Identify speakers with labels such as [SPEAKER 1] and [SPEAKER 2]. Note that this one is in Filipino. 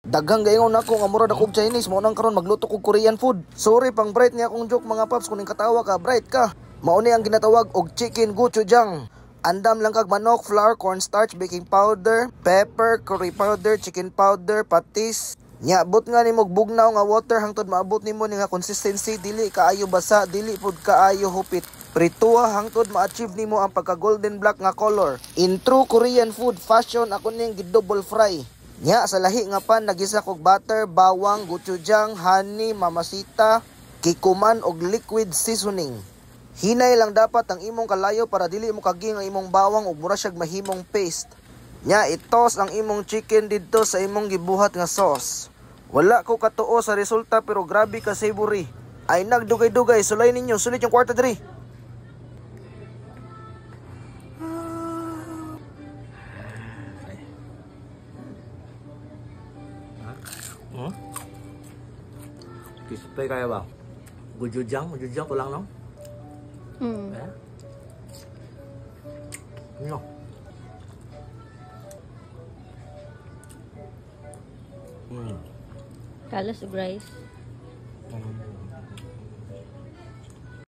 [SPEAKER 1] Daghang gaingon nako nga mura dakog Chinese mao nang karon magluto kog Korean food. Sorry pang bright niya akong joke mga paps kuning katawa ka bright ka. Mao ni ang ginatawag og chicken gochujang. Andam lang kag manok, flour, cornstarch, baking powder, pepper, curry powder, chicken powder, patis. Nya but nga nimo bugnaw nga water hangtod maabot nimo ni nga consistency dili kaayo basa, dili pud kaayo hupit. Prituha hangtod ma-achieve nimo ang pagka golden black nga color. In true Korean food fashion ako ning gi-double fry. Nya sa lahi nga pan nagisa kog butter, bawang, gochujang, honey, mamasita, kikuman og liquid seasoning. Hinay lang dapat ang imong kalayo para dili mo kaging ang imong bawang ug mura siyag mahimong paste. Nya itos ang imong chicken didto sa imong gibuhat nga sauce. Wala ko katuo sa resulta pero grabe ka savory. Ay nagdugay-dugay sulay ninyo sulit yung kwarta diri.
[SPEAKER 2] Crispy kaya ba? Gochujang ko lang no? Eh? No.
[SPEAKER 3] Kalas ug rice.